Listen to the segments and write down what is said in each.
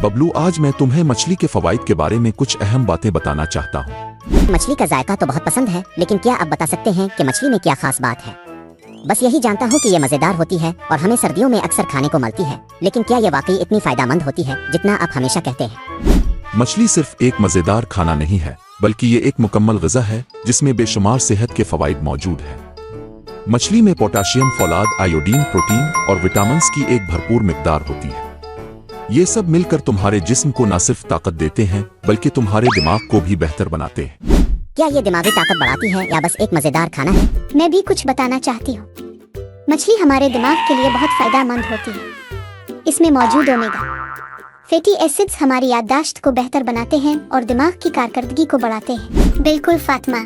बबलू, आज मैं तुम्हें मछली के फवाइद के बारे में कुछ अहम बातें बताना चाहता हूँ। मछली का जायका तो बहुत पसंद है, लेकिन क्या आप बता सकते हैं कि मछली में क्या खास बात है? बस यही जानता हूँ कि ये मजेदार होती है और हमें सर्दियों में अक्सर खाने को मिलती है, लेकिन क्या ये वाकई इतनी फायदेमंद होती है जितना आप हमेशा कहते हैं? मछली सिर्फ एक मजेदार खाना नहीं है, बल्कि ये एक मुकम्मल ग़िज़ा है जिसमें बेशुमार सेहत के फवाइद मौजूद हैं। मछली में पोटाशियम, फौलाद, आयोडीन, प्रोटीन और विटामिन्स की एक भरपूर मिकदार होती है। ये सब मिलकर तुम्हारे जिस्म को न सिर्फ ताकत देते हैं, बल्कि तुम्हारे दिमाग को भी बेहतर बनाते हैं। क्या ये दिमागी ताकत बढ़ाती है या बस एक मजेदार खाना है? मैं भी कुछ बताना चाहती हूँ। मछली हमारे दिमाग के लिए बहुत फायदेमंद होती है। इसमें मौजूद ओमेगा फैटी एसिड्स हमारी याददाश्त को बेहतर बनाते हैं और दिमाग की कारकर्दगी को बढ़ाते हैं। बिल्कुल फातिमा,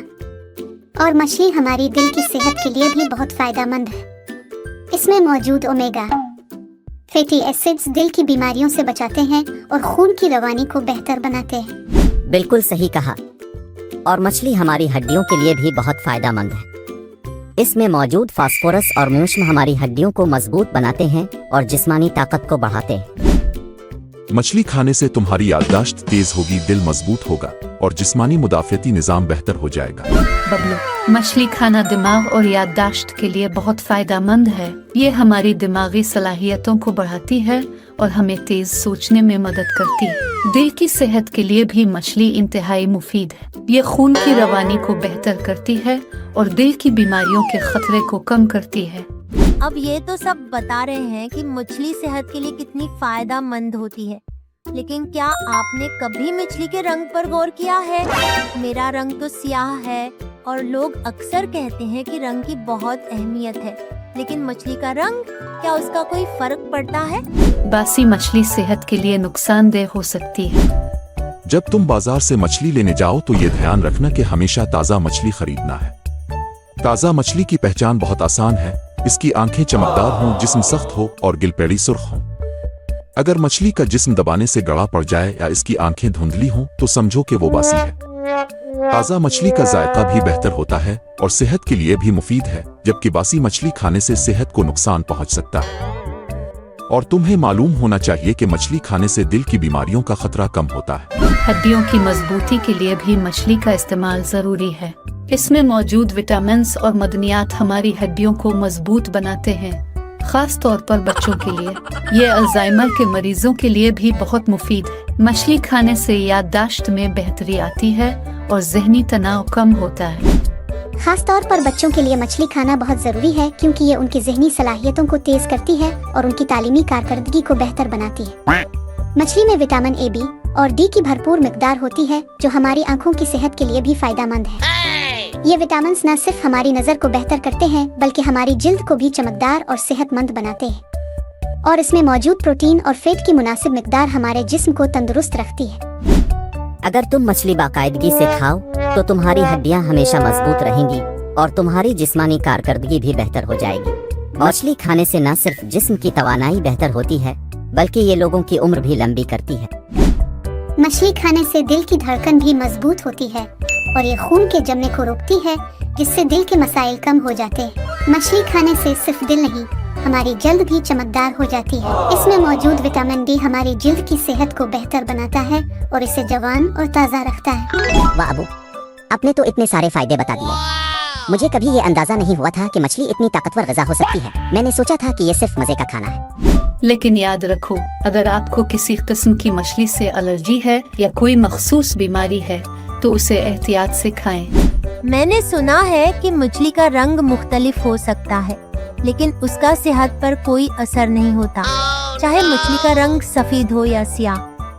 और मछली हमारी दिल की सेहत के लिए भी बहुत फायदेमंद है। इसमें मौजूद ओमेगा फैटी एसिड्स दिल की बीमारियों से बचाते हैं और खून की रवानी को बेहतर बनाते हैं। बिल्कुल सही कहा। और मछली हमारी हड्डियों के लिए भी बहुत फायदेमंद है। इसमें मौजूद फास्फोरस और म्यूस्म हमारी हड्डियों को मजबूत बनाते हैं और जिस्मानी ताकत को बढ़ाते हैं। मछली खाने से तुम्हारी याददाश्त तेज होगी, दिल मजबूत होगा और जिस्मानी मुदाफ़ियती निज़ाम बेहतर हो जाएगा। बबलू, मछली खाना दिमाग और याददाश्त के लिए बहुत फायदेमंद है। ये हमारी दिमागी सलाहियतों को बढ़ाती है और हमें तेज सोचने में मदद करती है। दिल की सेहत के लिए भी मछली इंतहाई मुफीद है। ये खून की रवानी को बेहतर करती है और दिल की बीमारियों के खतरे को कम करती है। अब ये तो सब बता रहे हैं कि मछली सेहत के लिए कितनी फायदेमंद होती है, लेकिन क्या आपने कभी मछली के रंग पर गौर किया है? मेरा रंग तो सियाह है और लोग अक्सर कहते हैं कि रंग की बहुत अहमियत है, लेकिन मछली का रंग, क्या उसका कोई फर्क पड़ता है? बासी मछली सेहत के लिए नुकसानदेह हो सकती है। जब तुम बाजार से मछली लेने जाओ तो ये ध्यान रखना कि हमेशा ताज़ा मछली खरीदना है। ताज़ा मछली की पहचान बहुत आसान है। इसकी आंखें चमकदार हों, जिस्म सख्त हो और गिलपेड़ी सुर्ख हों। अगर मछली का जिस्म दबाने से गड़ा पड़ जाए या इसकी आंखें धुंधली हों तो समझो कि वो बासी है। ताज़ा मछली का जायका भी बेहतर होता है और सेहत के लिए भी मुफीद है, जबकि बासी मछली खाने से सेहत को नुकसान पहुंच सकता है। और तुम्हें मालूम होना चाहिए कि मछली खाने से दिल की बीमारियों का खतरा कम होता है। हड्डियों की मजबूती के लिए भी मछली का इस्तेमाल जरूरी है। इसमें मौजूद विटामिन्स और मदनियात हमारी हड्डियों को मजबूत बनाते हैं, खास तौर पर बच्चों के लिए। ये अल्जाइमर के मरीजों के लिए भी बहुत मुफीद है। मछली खाने से याददाश्त में बेहतरी आती है और जहनी तनाव कम होता है। खास तौर पर बच्चों के लिए मछली खाना बहुत जरूरी है, क्योंकि ये उनकी जहनी सलाहियतों को तेज करती है और उनकी तालीमी कारकर्दगी को बेहतर बनाती है। मछली में विटामिन ए, बी और डी की भरपूर मिकदार होती है, जो हमारी आँखों की सेहत के लिए भी फायदेमंद है। ये विटामिन न सिर्फ हमारी नजर को बेहतर करते हैं, बल्कि हमारी जिल्द को भी चमकदार और सेहतमंद बनाते हैं। और इसमें मौजूद प्रोटीन और फैट की मुनासिब मिकदार हमारे जिस्म को तंदुरुस्त रखती है। अगर तुम मछली बाकायदगी से खाओ तो तुम्हारी हड्डियां हमेशा मजबूत रहेंगी और तुम्हारी जिस्मानी कारकर्दगी भी बेहतर हो जाएगी। मछली खाने से न सिर्फ जिस्म की तवानाई बेहतर होती है, बल्कि ये लोगों की उम्र भी लंबी करती है। मछली खाने से दिल की धड़कन भी मजबूत होती है और ये खून के जमने को रोकती है, जिससे दिल के मसाइल कम हो जाते हैं। मछली खाने से सिर्फ दिल नहीं, हमारी जल्द भी चमकदार हो जाती है। इसमें मौजूद विटामिन डी हमारी जिल्द की सेहत को बेहतर बनाता है और इसे जवान और ताज़ा रखता है। वाह अबू, आपने तो इतने सारे फायदे बता दिए। मुझे कभी ये अंदाजा नहीं हुआ था कि मछली इतनी ताकतवर ग़िज़ा हो सकती है। मैंने सोचा था कि ये सिर्फ मजे का खाना है। लेकिन याद रखो, अगर आपको किसी किस्म की मछली से एलर्जी है या कोई मखसूस बीमारी है तो उसे एहतियात से खाएं। मैंने सुना है कि मछली का रंग मुख्तलिफ हो सकता है, लेकिन उसका सेहत पर कोई असर नहीं होता। चाहे मछली का रंग सफेद हो या सियाह,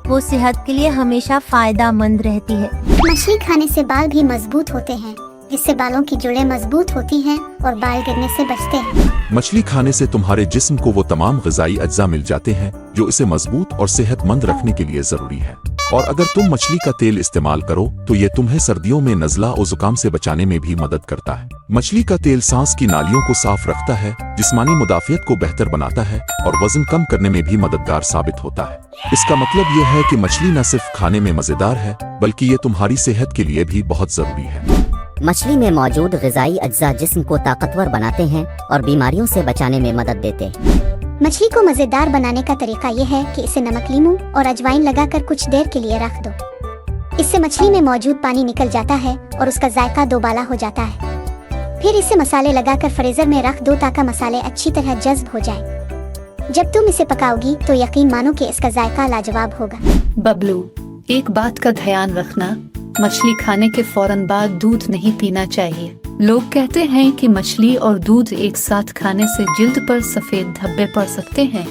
वो सेहत के लिए हमेशा फायदेमंद रहती है। मछली खाने से बाल भी मजबूत होते हैं, जिससे बालों की जड़ें मजबूत होती हैं और बाल गिरने से बचते हैं। मछली खाने से तुम्हारे जिस्म को वो तमाम ग़िज़ाई अज्जा मिल जाते हैं जो इसे मजबूत और सेहतमंद रखने के लिए जरूरी है। और अगर तुम मछली का तेल इस्तेमाल करो तो ये तुम्हें सर्दियों में नज़ला और जुकाम से बचाने में भी मदद करता है। मछली का तेल सांस की नालियों को साफ रखता है, जिस्मानी मुदाफ़ियत को बेहतर बनाता है और वजन कम करने में भी मददगार साबित होता है। इसका मतलब ये है कि मछली न सिर्फ खाने में मज़ेदार है, बल्कि ये तुम्हारी सेहत के लिए भी बहुत जरूरी है। मछली में मौजूद ग़िज़ाई अज्जा जिस्म को ताकतवर बनाते हैं और बीमारियों से बचाने में मदद देते हैं। मछली को मज़ेदार बनाने का तरीका ये है कि इसे नमक, लीमू और अजवाइन लगाकर कुछ देर के लिए रख दो। इससे मछली में मौजूद पानी निकल जाता है और उसका जायका दोबाला हो जाता है। फिर इसे मसाले लगाकर फ्रीजर में रख दो ताकि मसाले अच्छी तरह जज्ब हो जाए। जब तुम इसे पकाओगी तो यकीन मानो कि इसका जायका लाजवाब होगा। बबलू, एक बात का ध्यान रखना, मछली खाने के फौरन बाद दूध नहीं पीना चाहिए। लोग कहते हैं कि मछली और दूध एक साथ खाने से जिल्द पर सफेद धब्बे पड़ सकते हैं,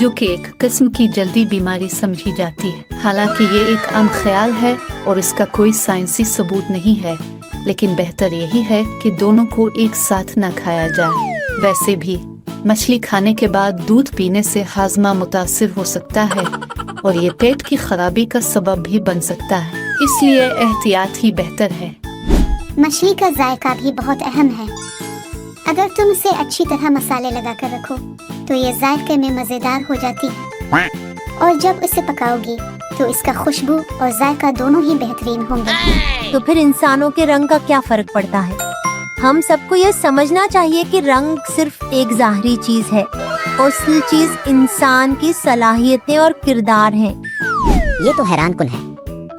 जो कि एक किस्म की जल्दी बीमारी समझी जाती है। हालांकि ये एक आम ख्याल है और इसका कोई साइंसी सबूत नहीं है, लेकिन बेहतर यही है कि दोनों को एक साथ न खाया जाए। वैसे भी मछली खाने के बाद दूध पीने से हाजमा मुतासिर हो सकता है और ये पेट की खराबी का सबब भी बन सकता है, इसलिए एहतियात ही बेहतर है। मछली का जायका भी बहुत अहम है। अगर तुम इसे अच्छी तरह मसाले लगाकर रखो तो ये जायके में मज़ेदार हो जाती है, और जब इसे पकाओगी तो इसका खुशबू और जायका दोनों ही बेहतरीन होंगे। तो फिर इंसानों के रंग का क्या फर्क पड़ता है? हम सबको ये समझना चाहिए कि रंग सिर्फ एक ज़ाहरी चीज है, असल चीज इंसान की सलाहियतें और किरदार हैं। ये तो हैरानकुन है।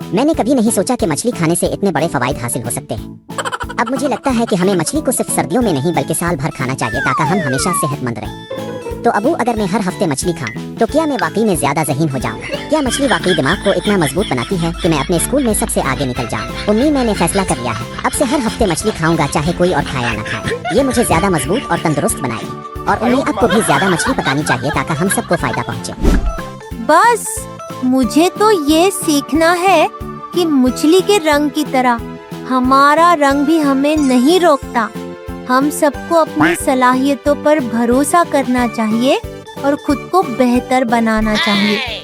मैंने कभी नहीं सोचा कि मछली खाने से इतने बड़े फवाइद हासिल हो सकते हैं। अब मुझे लगता है कि हमें मछली को सिर्फ सर्दियों में नहीं बल्कि साल भर खाना चाहिए ताकि हम हमेशा सेहतमंद रहें। तो अबू, अगर मैं हर हफ्ते मछली खाऊं तो क्या मैं वाकई में ज्यादा ज़हीन हो जाऊंगा? क्या मछली वाकई दिमाग को इतना मजबूत बनाती है कि मैं अपने स्कूल में सबसे आगे निकल जाऊं? उम्मीद मैंने फैसला कर लिया है, अब से हर हफ्ते मछली खाऊंगा, चाहे कोई और खाए या न खाए। ये मुझे ज्यादा मजबूत और तंदुरुस्त बनाएगी, और उम्मीद आपको भी ज्यादा मछली पकानी चाहिए ताकि हम सबको फायदा पहुँचे। बस मुझे तो ये सीखना है कि मछली के रंग की तरह हमारा रंग भी हमें नहीं रोकता। हम सबको अपनी सलाहियतों पर भरोसा करना चाहिए और खुद को बेहतर बनाना चाहिए।